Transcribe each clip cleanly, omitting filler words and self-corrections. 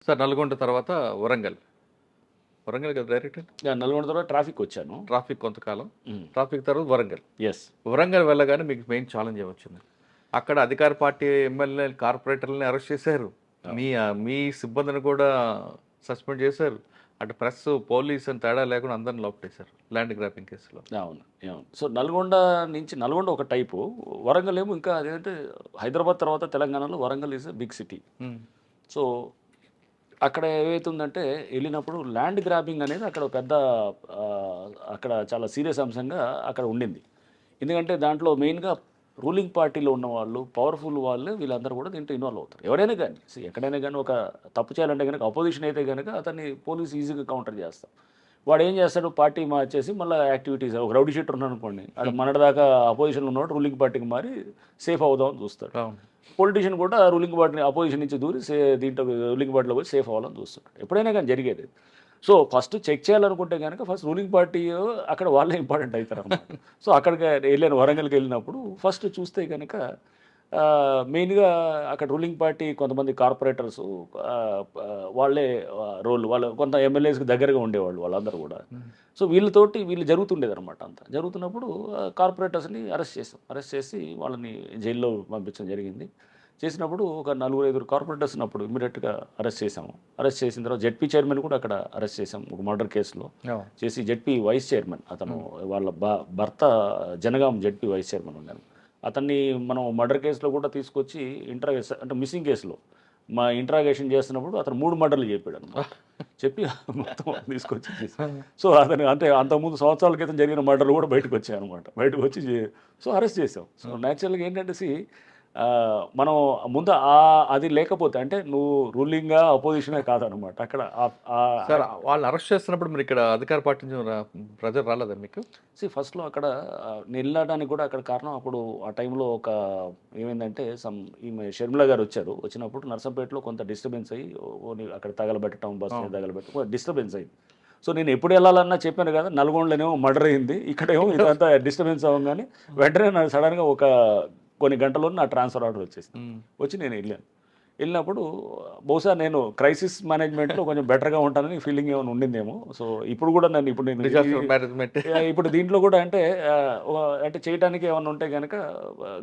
Sir Nalgonda తర్వాత వరంగల్ కదా direct Nalgonda తర్వాత ట్రాఫిక్ వచ్చాను. ట్రాఫిక్ కొంతకాలం, ట్రాఫిక్ తర్వాత వరంగల్. ఎస్, వరంగల్ వెళ్ళగానే మీకు మెయిన్ ఛాలెంజ్ ఏమొచ్చింది? అక్కడ అధికార పార్టీ ఎమ్మెల్యే కార్పొరేటర్లని అరెస్ట్ చేశారు, మీ సిబ్బందిని కూడా సస్పెండ్ చేశారు, అటు ప్రెస్ పోలీస్ అని తేడా లేకుండా అందరిని లోపటేశారు ల్యాండ్ గ్రాపింగ్ కేసులో. అవును. సో నల్గొండ ఒక టైపు, వరంగల్ ఏమో ఇంకా అదేంటే హైదరాబాద్ తర్వాత తెలంగాణలో Warangal is big city. So అక్కడ ఏమవుతుందంటే వెళ్ళినప్పుడు ల్యాండ్ గ్రాబింగ్ అనేది అక్కడ పెద్ద అక్కడ చాలా సీరియస్ అంశంగా అక్కడ ఉండింది. ఎందుకంటే దాంట్లో మెయిన్గా రూలింగ్ పార్టీలో ఉన్న వాళ్ళు, పవర్ఫుల్ వాళ్ళు, వీళ్ళందరూ కూడా దీంట్లో ఇన్వాల్వ్ అవుతారు. ఎవరైనా కానీ ఎక్కడైనా కానీ ఒక తప్పు చేయాలంటే కనుక అపోజిషన్ అయితే కనుక అతన్ని పోలీసు ఈజీగా కౌంటర్ చేస్తాం. వాడు ఏం చేస్తాడు, పార్టీ మార్చేసి మళ్ళీ యాక్టివిటీస్, ఒక రౌడీ షీటర్ ఉన్నాడు అనుకోండి, అక్కడ మనదాకా అపోజిషన్లో ఉన్నవాడు రూలింగ్ పార్టీకి మారి సేఫ్ అవుదామని చూస్తాడు. పొలిటీషియన్ కూడా రూలింగ్ పార్టీని అపోజిషన్ నుంచి దూరి దీంట్లో రూలింగ్ పార్టీలో పోయి సేఫ్ అవ్వాలని చూస్తుంటాడు. ఎప్పుడైనా కానీ జరిగేది. సో ఫస్ట్ చెక్ చేయాలనుకుంటే కనుక ఫస్ట్ రూలింగ్ పార్టీ అక్కడ వాళ్ళే ఇంపార్టెంట్ అవుతారు అన్నమాట. సో అక్కడికి వెళ్ళాను, వరంగల్కి వెళ్ళినప్పుడు ఫస్ట్ చూస్తే కనుక మెయిన్గా అక్కడ రూలింగ్ పార్టీ కొంతమంది కార్పొరేటర్స్ వాళ్ళే వాళ్ళు కొంత ఎమ్మెల్యేస్కి దగ్గరగా ఉండేవాళ్ళు వాళ్ళందరూ కూడా. సో వీళ్ళు జరుగుతుండేది అనమాట. అంతా జరుగుతున్నప్పుడు కార్పొరేటర్స్ని అరెస్ట్ చేసి వాళ్ళని జైల్లో పంపించడం జరిగింది. చేసినప్పుడు ఒక 4-5 కార్పొరేటర్స్ ఉన్నప్పుడు ఇమీడియట్గా అరెస్ట్ చేసాము. అరెస్ట్ చేసిన తర్వాత జెడ్పీ చైర్మన్ కూడా అక్కడ అరెస్ట్ చేసాము ఒక మర్డర్ కేసులో చేసి. జెడ్పీ వైస్ చైర్మన్ అతను, వాళ్ళ భర్త జనగాం జెడ్పీ వైస్ చైర్మన్ ఉన్నాను. అతన్ని మనం మర్డర్ కేసులో కూడా తీసుకొచ్చి అంటే మిస్సింగ్ కేసులో మా ఇంట్రాగేషన్ చేస్తున్నప్పుడు అతను 3 మర్డర్లు చెప్పాడు అనమాట. చెప్పి మొత్తం తీసుకొచ్చి సో అతను అంటే అంతకుముందు సంవత్సరాల క్రితం జరిగిన మర్డర్లు కూడా బయటకు వచ్చాయి అనమాట. బయటకు వచ్చి సో అరెస్ట్ చేసాం. సో న్యాచురల్గా ఏంటంటే మనం ముందు అది లేకపోతే అంటే నువ్వు రూలింగ్గా అపోజిషనే కాదనమాట అక్కడ. సార్ వాళ్ళు అరెస్ట్ చేస్తున్నప్పుడు మీరు ఇక్కడ అధికార పార్టీ ప్రజలు రాలేదా మీకు? ఫస్ట్లో అక్కడ వెళ్ళడానికి కూడా అక్కడ కారణం, అప్పుడు ఆ టైంలో ఒక ఏమైందంటే ఈమె షర్మిల గారు వచ్చినప్పుడు నర్సంపేటలో కొంత డిస్టర్బెన్స్ అయ్యి అక్కడ తగలబెట్టడం, బస్సు తగలబెట్టడం డిస్టర్బెన్స్ అయింది. సో నేను ఎప్పుడు వెళ్ళాలన్నా చెప్పాను కదా, నల్గొండలోనేమో మర్డర్ అయింది, ఇక్కడేమో ఇదంతా డిస్టర్బెన్స్ అవ్వగానే వెంటనే నాకు సడన్గా కొన్ని గంటల్లో నా ట్రాన్స్ఫర్ ఆర్డర్ వచ్చి నేను వెళ్ళినప్పుడు బహుశా నేను క్రైసిస్ మేనేజ్మెంట్లో కొంచెం బెటర్గా ఉంటానని ఫీలింగ్ ఏమైనా ఉండిందేమో. సో ఇప్పుడు కూడా ఇప్పుడు దీంట్లో కూడా అంటే చేయడానికి ఏమైనా ఉంటే కనుక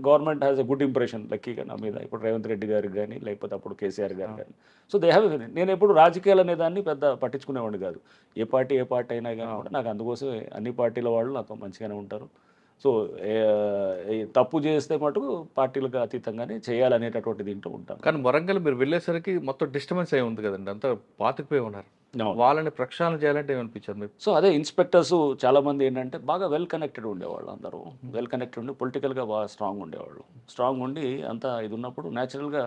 government has a good impression లక్కీగా నా మీద, ఇప్పుడు రేవంత్ రెడ్డి గారికి కానీ లేకపోతే అప్పుడు కేసీఆర్ గారు కానీ. So they have. నేను ఎప్పుడు రాజకీయాలు అనే దాన్ని పెద్ద పట్టించుకునేవాడిని కాదు. ఏ పార్టీ అయినా కానీ కూడా నాకు అందుకోసం అన్ని పార్టీల వాళ్ళు నాతో మంచిగానే ఉంటారు. సో తప్పు చేస్తే మటుకు పార్టీలకు అతీతంగానే చేయాలనేటటువంటి దీంట్లో ఉంటాం. కానీ వరంగల్ మీరు వెళ్ళేసరికి మొత్తం డిస్టర్బెన్స్ అయి ఉంది కదండి, అంతా పాతుకుపోయి ఉన్నారు. వాళ్ళని ప్రక్షాళన చేయాలంటే ఏమనిపించారు మీకు? సో అదే ఇన్స్పెక్టర్స్ చాలామంది ఏంటంటే బాగా వెల్ కనెక్టెడ్ ఉండేవాళ్ళు, అందరూ వెల్ కనెక్టెడ్ ఉండి పొలిటికల్గా బాగా స్ట్రాంగ్ ఉండేవాళ్ళు. స్ట్రాంగ్ ఉండి అంతా ఇది ఉన్నప్పుడు న్యాచురల్గా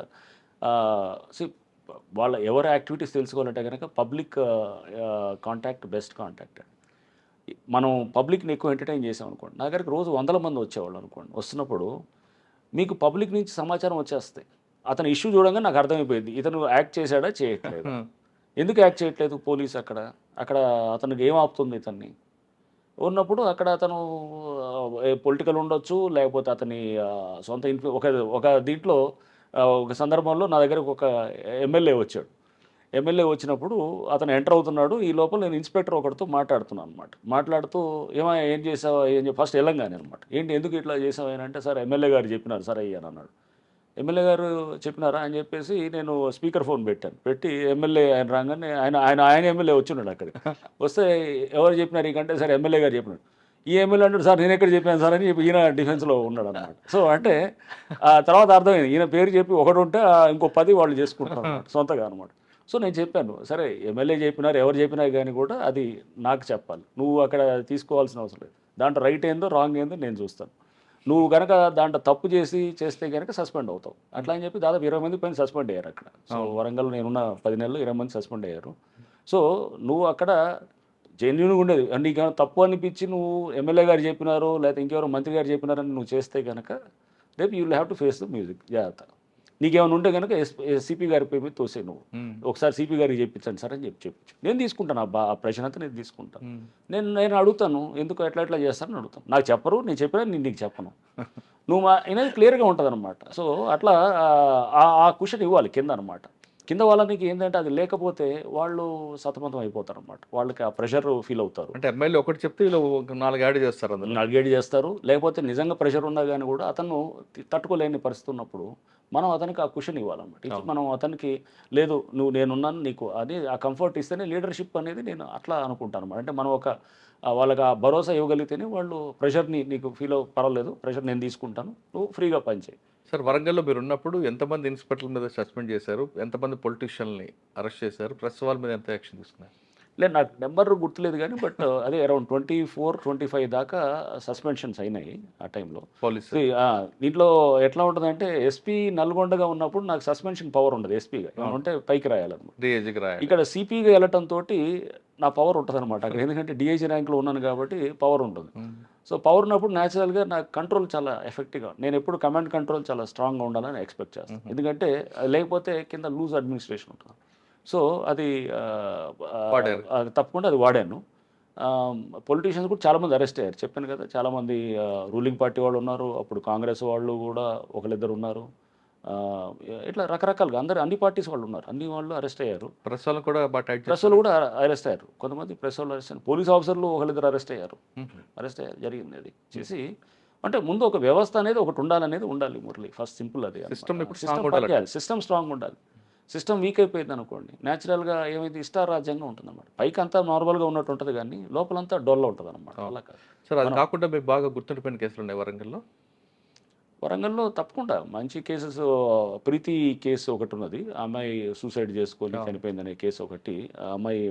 వాళ్ళ ఎవరి యాక్టివిటీస్ తెలుసుకోవాలంటే కనుక పబ్లిక్ కాంటాక్ట్ బెస్ట్ కాంటాక్ట్. మనం పబ్లిక్ని ఎక్కువ ఎంటర్టైన్ చేసాం అనుకోండి, నా దగ్గరికి రోజు 100 మంది వచ్చేవాళ్ళు అనుకోండి. వస్తున్నప్పుడు మీకు పబ్లిక్ నుంచి సమాచారం వచ్చేస్తాయి. అతను ఇష్యూ చూడంగా నాకు అర్థమైపోయింది, ఇతను యాక్ట్ చేశాడా చేయట్లేదు, ఎందుకు యాక్ట్ చేయట్లేదు పోలీస్ అక్కడ అతనికి ఏం ఆపుతుంది ఇతన్ని ఉన్నప్పుడు. అక్కడ అతను పొలిటికల్ ఉండొచ్చు, లేకపోతే అతని సొంత ఒక దీంట్లో ఒక సందర్భంలో నా దగ్గరకు ఒక ఎమ్మెల్యే వచ్చాడు. ఎమ్మెల్యే వచ్చినప్పుడు అతను ఎంటర్ అవుతున్నాడు, ఈ లోపల నేను ఇన్స్పెక్టర్ ఒకటితో మాట్లాడుతున్నాను అనమాట. మాట్లాడుతూ ఏం చేసావా ఫస్ట్ వెళ్ళంగానే అనమాట. ఎందుకు ఇట్లా చేసావు అంటే, సార్ ఎమ్మెల్యే గారు చెప్పినారు సార్ అయ్యాను అన్నాడు. ఎమ్మెల్యే గారు చెప్పినారా అని చెప్పేసి నేను స్పీకర్ ఫోన్ పెట్టి ఎమ్మెల్యే ఆయన రాగానే ఆయన ఎమ్మెల్యే వచ్చిన్నాడు. అక్కడికి వస్తే ఎవరు చెప్పినారు ఇకంటే, సార్ ఎమ్మెల్యే గారు చెప్పినాడు. ఈ ఎమ్మెల్యే అంటాడు, సార్ నేను ఎక్కడ చెప్పాను సార్ అని ఈయన డిఫెన్స్లో ఉన్నాడు అనమాట. సో అంటే తర్వాత అర్థమైంది, ఈయన పేరు చెప్పి ఒకటి ఉంటే ఇంకో 10 వాళ్ళు చేసుకుంటారు సొంతగా అనమాట. సో నేను చెప్పాను, సరే ఎమ్మెల్యే చెప్పినారు, ఎవరు చెప్పినా కానీ కూడా అది నాకు చెప్పాలి, నువ్వు అక్కడ తీసుకోవాల్సిన అవసరం లేదు. దాంట్లో రైట్ ఏందో రాంగ్ ఏందో నేను చూస్తాను. నువ్వు కనుక దాంట్లో తప్పు చేస్తే కనుక సస్పెండ్ అవుతావు. అట్లా అని చెప్పి దాదాపు 20 మంది పైన సస్పెండ్ అయ్యారు అక్కడ. సో వరంగల్ నేనున్న 10 నెలలు 20 మంది సస్పెండ్ అయ్యారు. సో నువ్వు అక్కడ జెన్యున్గా ఉండేది, నీకు తప్పు అనిపించి నువ్వు ఎమ్మెల్యే గారు చెప్పినారో లేకపోతే ఇంకెవరో మంత్రి గారు చెప్పినారని నువ్వు చేస్తే కనుక రేపు you will have to face the music. జాగ్రత్త. నీకేమైనా ఉంటే కనుక సిపి గారి పేరు మీద తోసే, నువ్వు ఒకసారి సిపి గారికి చెప్పించండి సార్ అని చెప్పి నేను తీసుకుంటాను ఆ ప్రశ్న అంతా నేను తీసుకుంటాను. నేను అడుగుతాను, ఎందుకు ఎట్లా చేస్తానని అడుగుతాను. నాకు చెప్పరు, నేను చెప్పినా నేను నీకు చెప్పను, నువ్వు అనేది క్లియర్గా ఉంటుంది అనమాట. సో అట్లా ఆ క్వశ్చన్ ఇవ్వాలి కింద అనమాట. కింద వాళ్ళకి ఏంటంటే అది లేకపోతే వాళ్ళు సతమతం అయిపోతారు అనమాట. వాళ్ళకి ఆ ప్రెషర్ ఫీల్ అవుతారు, అంటే ఎమ్మెల్యే ఒకటి చెప్తే వీళ్ళు ఒక 4 యాడ్ చేస్తారు అందులో. అడ్గేట్ చేస్తారు. లేకపోతే నిజంగా ప్రెషర్ ఉన్నా కానీ కూడా అతను తట్టుకోలేని పరిస్థితి ఉన్నప్పుడు మనం అతనికి ఆ కుషన్ ఇవ్వాలన్నమాట. ఇచ్చి మనం అతనికి లేదు నువ్వు నేనున్నాను నీకు అని ఆ కంఫర్ట్ ఇస్తేనే లీడర్షిప్ అనేది నేను అట్లా అనుకుంటాను అన్నమాట. అంటే మనం ఒక వాళ్ళకి ఆ భరోసా ఇవ్వగలిగితేనే వాళ్ళు ప్రెషర్ని నీకు ఫీల్ పర్వాలేదు, ప్రెషర్ నేను తీసుకుంటాను, నువ్వు ఫ్రీగా పనిచేయి. సార్ వరంగల్‌లో మీరున్నప్పుడు ఎంతమంది ఇన్స్‌పెక్టర్ల మీద సస్పెండ్ చేశారు? ఎంతమంది పొలిటీషియన్‌లని అరెస్ట్ చేశారు? ప్రెస్ వాళ్ళ మీద ఎంత యాక్షన్ తీసుకున్నారు? లేదు నాకు నెంబర్ గుర్తులేదు కానీ బట్ అదే అరౌండ్ 24, 25 దాకా సస్పెన్షన్స్ అయినాయి ఆ టైంలో. పోలీసు. దీంట్లో ఎట్లా ఉంటుందంటే ఎస్పీ నల్గొండగా ఉన్నప్పుడు నాకు సస్పెన్షన్ పవర్ ఉండదు ఎస్పీగా, ఏమైనా ఉంటే పైకి రాయాలన్నమాట. డీఐజీకి రాయాలి. ఇక్కడ సిపిగా వెళ్ళటంతో నా పవర్ ఉంటుంది అనమాట అక్కడ, ఎందుకంటే డిఐజీ ర్యాంక్లో ఉన్నాను కాబట్టి పవర్ ఉంటుంది. సో పవర్ ఉన్నప్పుడు న్యాచురల్గా నాకు కంట్రోల్ చాలా ఎఫెక్టివ్గా, నేను ఎప్పుడు కమాండ్ కంట్రోల్ చాలా స్ట్రాంగ్గా ఉండాలని ఎక్స్పెక్ట్ చేస్తాను. ఎందుకంటే లేకపోతే కింద లూజ్ అడ్మినిస్ట్రేషన్ ఉంటుంది. సో అది వాడారు. తప్పకుండా అది వాడాను. పొలిటీషియన్స్ కూడా చాలామంది అరెస్ట్ అయ్యారు, చెప్పాను కదా, చాలామంది రూలింగ్ పార్టీ వాళ్ళు ఉన్నారు, అప్పుడు కాంగ్రెస్ వాళ్ళు కూడా ఒకళ్ళిద్దరు ఉన్నారు. ఆ, ఇట్లా రకరకాలుగా అందరు అన్ని పార్టీస్ వాళ్ళు ఉన్నారు, అన్ని వాళ్ళు అరెస్ట్ అయ్యారు. ప్రెస్ వాళ్ళని కూడా బాగా టైట్ ప్రెస్ వాళ్ళు కూడా అరెస్ట్ అయ్యారు, కొంతమంది ప్రెస్ వాళ్ళు అరెస్ట్ అయ్యారు, పోలీస్ ఆఫీసర్లు ఒకళ్ళిద్దరు అరెస్ట్ అయ్యారు. జరిగింది అది చేసి. అంటే ముందు ఒక వ్యవస్థ అనేది ఒకటి ఉండాలి మురళి, ఫస్ట్ సింపుల్ అది. సిస్టమ్ ఇప్పుడు స్ట్రాంగ్ ఉండాలి. సిస్టమ్ స్ట్రాంగ్ ఉండాలి. సిస్టమ్ వీక్ అయిపోయింది అనుకోండి, న్యాచురల్గా ఏమైతే ఇష్టారాజ్యంగా ఉంటుంది అనమాట. పైకి అంతా నార్మల్గా ఉన్నట్టు ఉంటుంది కానీ లోపలంతా డొల్ల ఉంటుంది అనమాట. అలా కాదు సార్. అది కాకుండా మీకు బాగా గుర్తుండిపోయిన కేసులు ఉన్నాయి వరంగల్లో? వరంగల్లో తప్పకుండా మంచి కేసెస్. ప్రీతి కేసు ఒకటి ఉన్నది, ఆ అమ్మాయి సూసైడ్ చేసుకొని చనిపోయిందనే కేసు ఒకటి. ఆ అమ్మాయి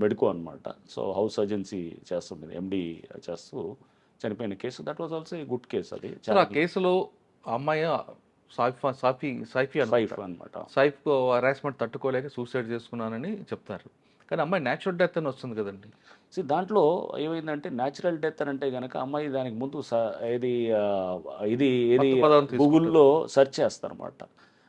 మెడికో అనమాట, సో హౌస్ సర్జెన్సీ చేస్తుంది, ఎండి చేస్తూ చనిపోయిన case. That was also a good case. అది సార్ ఆ కేసులో ఆ అమ్మాయి సైఫీ అనమాట. సైఫ్ హరాస్మెంట్ తట్టుకోలేక సూసైడ్ చేసుకున్నానని చెప్తారు, కానీ అమ్మాయి న్యాచురల్ డెత్ అని వస్తుంది కదండి. దాంట్లో ఏమైందంటే న్యాచురల్ డెత్ అని అంటే కనుక అమ్మాయి దానికి ముందు ఇది గూగుల్లో సెర్చ్ చేస్తారనమాట.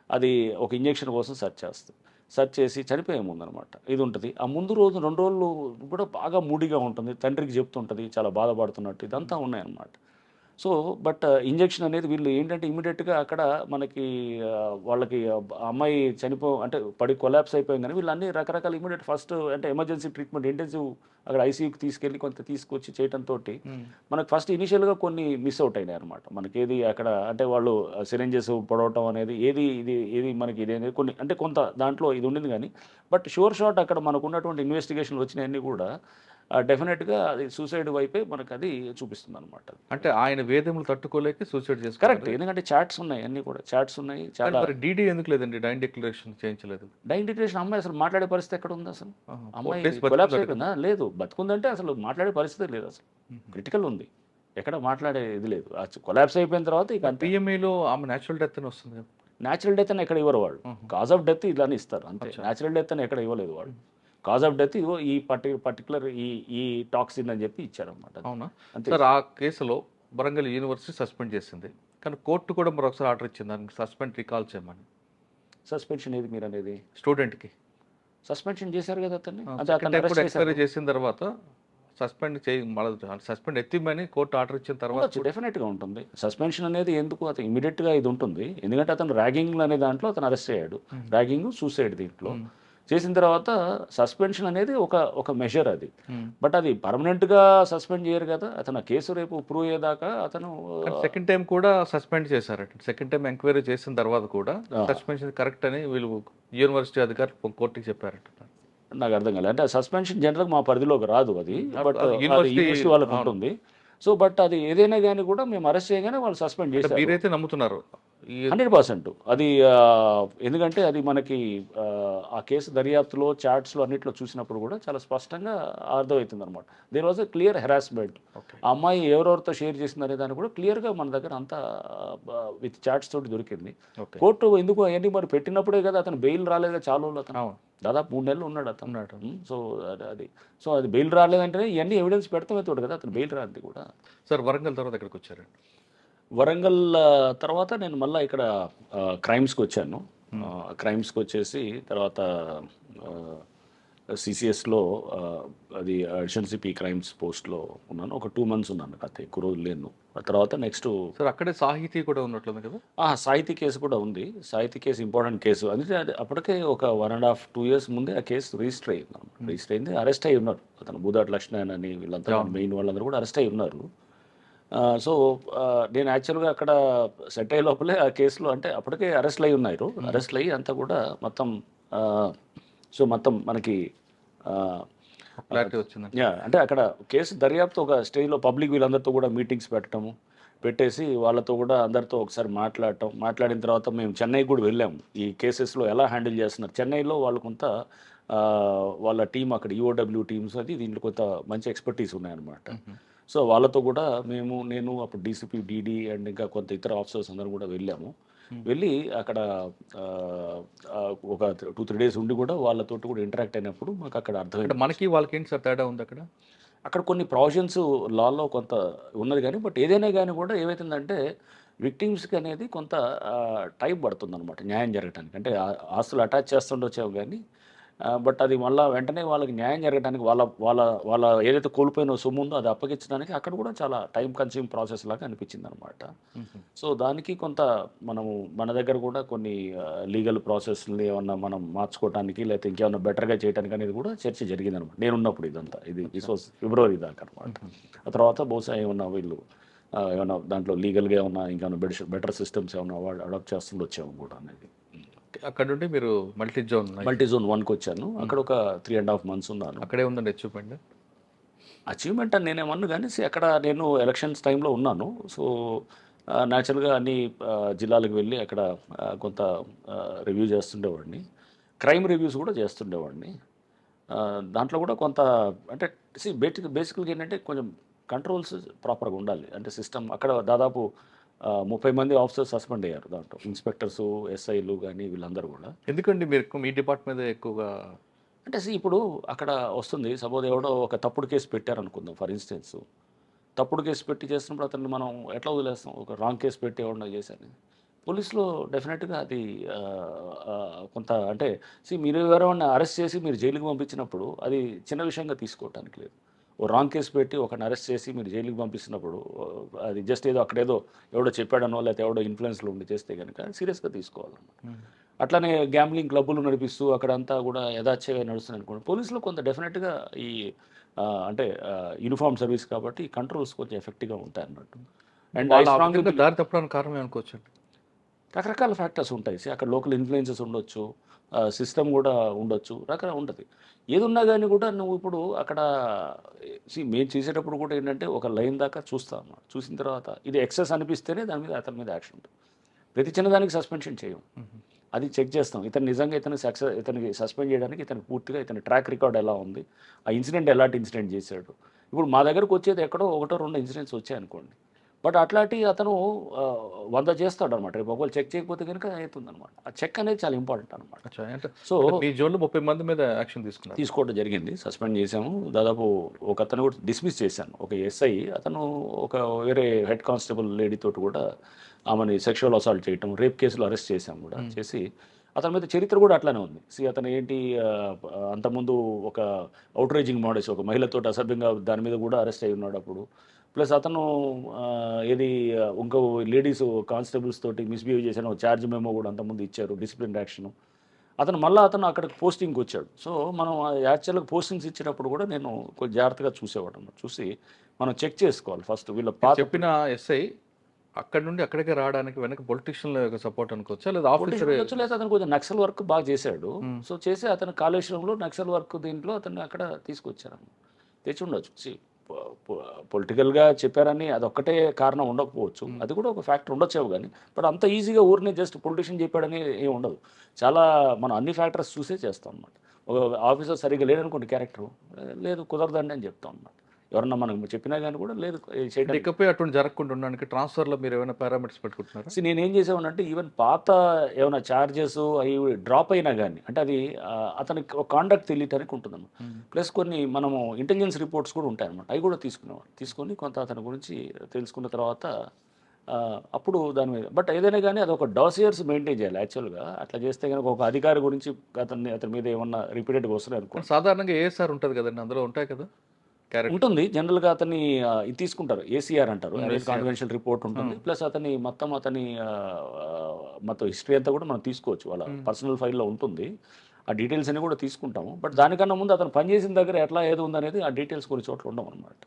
అది ఒక ఇంజెక్షన్ కోసం సెర్చ్ చేసి చనిపోయే ముందు అనమాట ఇది ఉంటుంది. ఆ ముందు రోజు 2 రోజులు కూడా బాగా మూడీగా ఉంటుంది, తండ్రికి చెప్తుంటుంది చాలా బాధపడుతున్నట్టు, ఇదంతా ఉన్నాయన్నమాట. సో బట్ ఇంజెక్షన్ అనేది వీళ్ళు ఏంటంటే ఇమీడియట్గా అక్కడ మనకి వాళ్ళకి అమ్మాయి అంటే పడి కొలాప్స్ అయిపోయింది కానీ వీళ్ళు అన్ని రకరకాల ఇమీడియట్ ఫస్ట్ అంటే ఎమర్జెన్సీ ట్రీట్మెంట్ ఇంటెన్సివ్ అక్కడ ఐసీయూకి తీసుకెళ్ళి కొంత తీసుకొచ్చి చేయడంతో మనకు ఫస్ట్ ఇనిషియల్గా కొన్ని మిస్ అవుట్ అయినాయి అనమాట. మనకి ఏది అక్కడ అంటే వాళ్ళు సిరెంజెస్ పొడవటం అనేది ఏది మనకి ఇది అనేది కొన్ని అంటే కొంత దాంట్లో ఇది ఉండింది కానీ బట్ షూర్ షాట్ అక్కడ మనకు ఉన్నటువంటి ఇన్వెస్టిగేషన్లు వచ్చినాయన్నీ కూడా డెఫినెట్గా అది సూసైడ్ వైపే మనకు అది చూపిస్తుంది అనమాట. అంటే ఆయన వేదములు తట్టుకోలేక సూసైడ్ చేసుకున్నారు. కరెక్ట్, ఎందుకంటే చాట్స్ ఉన్నాయి, అన్ని కూడా చాట్స్ ఉన్నాయి. చాలా డీడీ ఎందుకు లేదండి, డైన్ డిక్లరేషన్ చేయించలేదు? డైన్ డిక్లరేషన్ అమ్మాయి అసలు మాట్లాడే పరిస్థితి ఎక్కడ ఉంది అసలు? అమ్మాయి కొలాప్స్ అయిపోయిందా? లేదు, బతుకుందంటే అసలు మాట్లాడే పరిస్థితి లేదు, అసలు క్రిటికల్ ఉంది, ఎక్కడ మాట్లాడే ఇది లేదు. కొలాప్స్ అయిపోయిన తర్వాత ఇక పిఎంఈలో ఆమె న్యాచురల్ డెత్ అని వస్తుంది. న్యాచురల్ డెత్ అని ఎక్కడ ఇవ్వరు వాళ్ళు, కాజ్ ఆఫ్ డెత్ ఇలానే ఇస్తారు అంతే. న్యాచురల్ డెత్ అని ఎక్కడ ఇవ్వలేదు వాళ్ళు, కాజ్ ఆఫ్ డెత్ ఇగో ఈ పర్టికులర్ ఈ టాక్సిన్ అని చెప్పి ఇచ్చారనమాట. అవునా సార్? ఆ కేసులో వరంగల్ యూనివర్సిటీ సస్పెండ్ చేసింది, కానీ కోర్టు కూడా మరొకసారి ఆర్డర్ ఇచ్చింది దానికి సస్పెండ్ రికాల్ చేయమని. సస్పెన్షన్ ఏది మీరు అనేది? స్టూడెంట్కి సస్పెన్షన్ చేశారు కదా అతన్ని, ఎక్స్పైరీ చేసిన తర్వాత సస్పెండ్ ఎత్తిమని కోర్టు ఆర్డర్ ఇచ్చిన తర్వాత డెఫినెట్గా ఉంటుంది సస్పెన్షన్ అనేది. ఎందుకు అతను ఇమీడియట్గా ఇది ఉంటుంది, ఎందుకంటే అతను ర్యాగింగ్ అనే దాంట్లో అతను అరెస్ట్ అయ్యాడు, ర్యాగింగ్ సూసైడ్ దీంట్లో చేసిన తర్వాత సస్పెన్షన్ అనేది ఒక మెజర్ అది. బట్ అది పర్మనెంట్గా సస్పెండ్ చేయరు కదా, అతను కేసు రేపు ప్రూవ్ అయ్యేదాకా అతను. సెకండ్ టైం కూడా సస్పెండ్ చేశారట, సెకండ్ టైం ఎంక్వైరీ చేసిన తర్వాత కూడా సస్పెన్షన్ కరెక్ట్ అని వీళ్ళు యూనివర్సిటీ అధికారులు కోర్టుకి చెప్పారట. నాకు అర్థం కాలేదు, అంటే సస్పెన్షన్ జనరల్గా మా పరిధిలోకి రాదు అది, బట్ యూనివర్సిటీ వాళ్ళకి ఉంటుంది. సో బట్ అది ఏదైనా కానీ కూడా మేము అరెస్ట్ చేయగానే వాళ్ళు సస్పెండ్ చేశారు. మీరైతే నమ్ముతున్నారు 100%? అది ఎందుకంటే అది మనకి ఆ కేసు దర్యాప్తులో చాట్స్లో అన్నింటిలో చూసినప్పుడు కూడా చాలా స్పష్టంగా అర్థమవుతుంది అనమాట. There was a clear harassment. ఆ అమ్మాయి ఎవరెవరితో షేర్ చేసిందనే దాన్ని కూడా క్లియర్గా మన దగ్గర అంతా విత్ చాట్స్ తోటి దొరికింది. కోర్టు ఎందుకు అవన్నీ మరి పెట్టినప్పుడే కదా అతను బెయిల్ రాలేదా, చాలా రోజులు అతను దాదాపు 3 నెలలు ఉన్నాడు అతను. సో అది బెయిల్ రాలేదంటేనే ఇవన్నీ ఎవిడెన్స్ పెడతామే తోడు కదా అతను బెయిల్ రాంది కూడా. సార్ వరంగల్ తర్వాత ఎక్కడికి వచ్చారండి? వరంగల్ తర్వాత నేను మళ్ళీ ఇక్కడ క్రైమ్స్కి వచ్చాను. క్రైమ్స్కి వచ్చేసి తర్వాత సిసిఎస్లో అది అడిషనల్ సిపి క్రైమ్స్ పోస్ట్లో ఉన్నాను. ఒక 2 months ఉన్నాను, అంతే, ఎక్కువ రోజులు లేను. ఆ తర్వాత నెక్స్ట్ సార్ అక్కడే సాహితీ కూడా ఉన్నట్లుంది కదా. సాహితీ కేసు కూడా ఉంది. సాహితీ కేసు ఇంపార్టెంట్ కేసు. అందుకే అప్పటికే ఒక 1.5 2 years ముందే ఆ కేసు రిజిస్టర్ అయింది. రిజిస్టర్ అయింది, అరెస్ట్ అయి ఉన్నారు. అతను బూదాటి లక్ష్మణ్ అని వీళ్ళంతా మెయిన్ వాళ్ళందరూ కూడా అరెస్ట్ అయి ఉన్నారు. సో నేను యాక్చువల్గా అక్కడ సెట్ అయ్యే లోపలే ఆ కేసులో, అంటే అప్పటికే అరెస్ట్లు అయి ఉన్నారు. అరెస్ట్లు అయ్యి అంతా కూడా మొత్తం సో మొత్తం మనకి క్లారిటీ వచ్చింది. అంటే అక్కడ కేసు దర్యాప్తు ఒక స్టేజ్లో పబ్లిక్ వీళ్ళందరితో కూడా మీటింగ్స్ పెట్టడము, పెట్టేసి వాళ్ళతో కూడా అందరితో ఒకసారి మాట్లాడిన తర్వాత మేము చెన్నై కూడా వెళ్ళాము. ఈ కేసెస్లో ఎలా హ్యాండిల్ చేస్తున్నారు చెన్నైలో వాళ్ళు కొంత వాళ్ళ టీం, అక్కడ ఈఓడబ్ల్యూ టీమ్స్, అది దీంట్లో కొంత మంచి ఎక్స్పర్టీస్ ఉన్నాయన్నమాట. సో వాళ్ళతో కూడా నేను అప్పుడు డీసీపీ డీడీ అండ్ ఇంకా కొంత ఇతర ఆఫీసర్స్ అందరూ కూడా వెళ్ళాము. వెళ్ళి అక్కడ ఒక 2-3 days ఉండి కూడా వాళ్ళతో కూడా ఇంటరాక్ట్ అయినప్పుడు మాకు అక్కడ అర్థమైంది. మనకి వాళ్ళకి ఏంటి సార్ తేడా ఉంది అక్కడ? అక్కడ కొన్ని ప్రావిజన్స్ లాలో కొంత ఉన్నది, కానీ బట్ ఏదైనా కానీ కూడా ఏమవుతుందంటే విక్టిమ్స్కి అనేది కొంత టైం పడుతుంది అనమాట న్యాయం జరగడానికి. అంటే ఆస్తులు అటాచ్ చేస్తుండొచ్చావు కానీ బట్ అది మళ్ళీ వెంటనే వాళ్ళకి న్యాయం జరగడానికి వాళ్ళ ఏదైతే కోల్పోయిన సొమ్ము ఉందో అది అప్పగించడానికి అక్కడ కూడా చాలా టైం కన్స్యూమ్ ప్రాసెస్ లాగా అనిపించింది అనమాట. సో దానికి కొంత మన దగ్గర కూడా కొన్ని లీగల్ ప్రాసెస్ని ఏమన్నా మనం మార్చుకోవడానికి లేకపోతే ఇంకేమన్నా బెటర్గా చేయడానికి అనేది కూడా చర్చ జరిగింది అనమాట. నేను ఉన్నప్పుడు ఇదంతా దిస్ వాజ్ February దాకా అనమాట. ఆ తర్వాత బహుశా ఏమన్నా వీళ్ళు ఏమన్నా దాంట్లో లీగల్గా ఏమన్నా ఇంకేమన్నా బెటర్ సిస్టమ్స్ ఏమన్నా అడాప్ట్ చేస్తుండో వచ్చాము కూడా అనేది. అక్కడ నుండి మీరు మల్టీ జోన్ 1కి వచ్చాను. అక్కడ ఒక 3.5 months ఉన్నాను. అక్కడే ఉందండి అచీవ్మెంట్ అని నేనేమన్నా కానీ అక్కడ నేను ఎలక్షన్స్ టైంలో ఉన్నాను. సో న్యాచురల్గా అన్ని జిల్లాలకు వెళ్ళి అక్కడ కొంత రివ్యూ చేస్తుండేవాడిని, క్రైమ్ రివ్యూస్ కూడా చేస్తుండేవాడిని. దాంట్లో కూడా కొంత అంటే బేసికల్గా ఏంటంటే కొంచెం కంట్రోల్స్ ప్రాపర్గా ఉండాలి. అంటే సిస్టమ్ అక్కడ దాదాపు 30 మంది ఆఫీసర్స్ సస్పెండ్ అయ్యారు. దాంట్లో ఇన్స్పెక్టర్స్, ఎస్ఐలు కానీ వీళ్ళందరూ కూడా. ఎందుకండి మీరు మీ డిపార్ట్మెంట్ ఎక్కువగా అంటే ఇప్పుడు అక్కడ వస్తుంది, సపోజ్ ఎవడో ఒక తప్పుడు కేసు పెట్టారనుకుందాం, ఫర్ ఇన్స్టెన్స్ తప్పుడు కేసు పెట్టి చేస్తున్నప్పుడు అతన్ని మనం ఎట్లా వదిలేస్తాం? ఒక రాంగ్ కేసు పెట్టి ఎవడో చేశాను. పోలీసులో డెఫినెట్గా అది కొంత అంటే మీరు ఎవరైనా అరెస్ట్ చేసి మీరు జైలుకి పంపించినప్పుడు అది చిన్న విషయంగా తీసుకోవటానికి లేదు. ఓ రాంగ్ కేసు పెట్టి ఒకరిని అరెస్ట్ చేసి మీరు జైలుకి పంపిస్తున్నప్పుడు అది జస్ట్ ఏదో అక్కడేదో ఎవడో చెప్పాడనో లేకపోతే ఎవడో ఇన్ఫ్లుయెన్స్లో ఉండి చేస్తే కనుక సీరియస్గా తీసుకోవాలన్నమాట. అట్లానే గ్యాంబ్లింగ్ క్లబ్బులు నడిపిస్తూ అక్కడంతా కూడా యథాచ్ఛగా నడుస్తుంది అనుకోండి. పోలీసులో కొంత డెఫినెట్గా ఈ అంటే యూనిఫామ్ సర్వీస్ కాబట్టి కంట్రోల్స్ కొంచెం ఎఫెక్టివ్గా ఉంటాయి అన్నట్టు. అండ్ దారి తప్పడానికి కారణం ఏమనుకోవచ్చండి? రకరకాల ఫ్యాక్టర్స్ ఉంటాయి. అక్కడ లోకల్ ఇన్ఫ్లుయెన్సెస్ ఉండొచ్చు, సిస్టమ్ కూడా ఉండొచ్చు, రకరకాల ఉంటుంది. ఏది ఉన్నా కానీ కూడా నువ్వు ఇప్పుడు అక్కడ మేము చేసేటప్పుడు కూడా ఏంటంటే ఒక లైన్ దాకా చూస్తాం. చూసిన తర్వాత ఇది ఎక్సెస్ అనిపిస్తేనే దాని మీద అతని మీద యాక్షన్ ఉంటుంది. ప్రతి చిన్నదానికి సస్పెన్షన్ చేయం, అది చెక్ చేస్తాం. ఇతను నిజంగా ఇతనికి సస్పెండ్ చేయడానికి ఇతనికి పూర్తిగా ఇతని ట్రాక్ రికార్డ్ ఎలా ఉంది, ఆ ఇన్సిడెంట్ ఎలాంటి ఇన్సిడెంట్ చేశాడు. ఇప్పుడు మా దగ్గరకు వచ్చేది ఎక్కడో 1-2 ఇన్సిడెంట్స్ వచ్చాయనుకోండి, బట్ అట్లాంటి అతను 100 చేస్తాడు అనమాట. రేపు ఒకవేళ చెక్ చేయకపోతే కనుక అవుతుంది అనమాట. ఆ చెక్ అనేది చాలా ఇంపార్టెంట్ అనమాట. సో ఈ జోన్లో 30 మంది మీద యాక్షన్ తీసుకోవడం జరిగింది, సస్పెండ్ చేశాము. దాదాపు ఒక అతను కూడా డిస్మిస్ చేశాను. ఒక ఎస్ఐ అతను ఒక వేరే హెడ్ కానిస్టేబుల్ లేడీతో కూడా ఆమెని సెక్షువల్ అసాల్ట్ చేయటం, రేప్ కేసులో అరెస్ట్ చేశాము కూడా. చేసి అతని మీద చరిత్ర కూడా అట్లానే ఉంది. అతను ఏంటి అంతకుముందు ఒక అవుట్రేజింగ్ మోడల్స్, ఒక మహిళతో అసభ్యంగా దాని మీద కూడా అరెస్ట్ అయి ఉన్నాడు అప్పుడు. ప్లస్ అతను ఇంకో లేడీస్ కానిస్టేబుల్స్ తోటి మిస్బిహేవ్ చేసిన ఛార్జ్ మెమో కూడా అంతకుముందు ఇచ్చారు, డిసిప్లిన్ యాక్షన్. అతను అక్కడికి పోస్టింగ్కి వచ్చాడు. సో మనం యాక్చువల్గా పోస్టింగ్స్ ఇచ్చేటప్పుడు కూడా నేను కొంచెం జాగ్రత్తగా చూసేవాడు. చూసి మనం చెక్ చేసుకోవాలి ఫస్ట్. వీళ్ళ చెప్పిన ఎస్ఐ అక్కడ నుండి అక్కడికి రావడానికి వెనక పొలిటీషియన్ల యొక్క సపోర్ట్ అనుకోవచ్చా, లేదా ఆఫీసర్? లేదా అతను కొంచెం నక్సల్ వర్క్ బాగా చేశాడు. సో చేసి అతను కాళేశ్వరంలో నక్సల్ వర్క్ దీంట్లో అతన్ని అక్కడ తీసుకొచ్చారు, తెచ్చి ఉండొచ్చు. పొలిటికల్గా చెప్పారని అదొక్కటే కారణం ఉండకపోవచ్చు, అది కూడా ఒక ఫ్యాక్టర్ ఉండొచ్చేమో. కానీ బట్ అంత ఈజీగా ఊరిని జస్ట్ పొలిటీషియన్ చెప్పాడని ఏమి ఉండదు. చాలా మనం అన్ని ఫ్యాక్టర్స్ చూసే చేస్తాం అన్నమాట. ఒక ఆఫీసర్ సరిగ్గా లేదనుకోండి, క్యారెక్టర్ లేదు, కుదరదండి అని చెప్తాం అన్నమాట. ఎవరన్నా మనం చెప్పినా కానీ కూడా లేదు చేయకపోయి అటువంటి జరగకుండా ఉండడానికి ట్రాన్స్ఫర్లో మీరు ఏమైనా పారామీటర్స్ పెట్టుకుంటున్నారా? నేను ఏం చేసామనంటే ఈవెన్ పాత ఏమైనా ఛార్జెస్ అవి డ్రాప్ అయినా కానీ అంటే అది అతనికి ఒక కాండక్ట్ తెలియటానికి ఉంటుందన్నమాట. ప్లస్ కొన్ని మనము ఇంటెలిజెన్స్ రిపోర్ట్స్ కూడా ఉంటాయన్నమాట, అవి కూడా తీసుకుని కొంత అతని గురించి తెలుసుకున్న తర్వాత అప్పుడు దాని మీద బట్ ఏదైనా కానీ అది ఒక డాసియర్స్ మెయింటైన్ చేయాలి యాక్చువల్గా. అట్లా చేస్తే కనుక ఒక అధికారి గురించి అతని మీద ఏమన్నా రిపీటెడ్గా వస్తున్నాయి అనుకో కానీ సాధారణంగా ఏఎస్ఆర్ ఉంటుంది కదండి, అందులో ఉంటాయి కదా క్యారెక్టర్. ఉంటుంది. జనరల్గా అతన్ని ఇది తీసుకుంటారు, ఏసీఆర్ అంటారు, కాన్ఫిడెన్షియల్ రిపోర్ట్ ఉంటుంది. ప్లస్ అతని మొత్తం హిస్టరీ అంతా కూడా మనం తీసుకోవచ్చు, వాళ్ళ పర్సనల్ ఫైల్లో ఉంటుంది. ఆ డీటెయిల్స్ అన్ని కూడా తీసుకుంటాము. బట్ దానికన్నా ముందు అతను పనిచేసిన దగ్గర ఎట్లా ఏది ఉందనేది ఆ డీటెయిల్స్ కొన్ని చోట్ల ఉండవు అనమాట.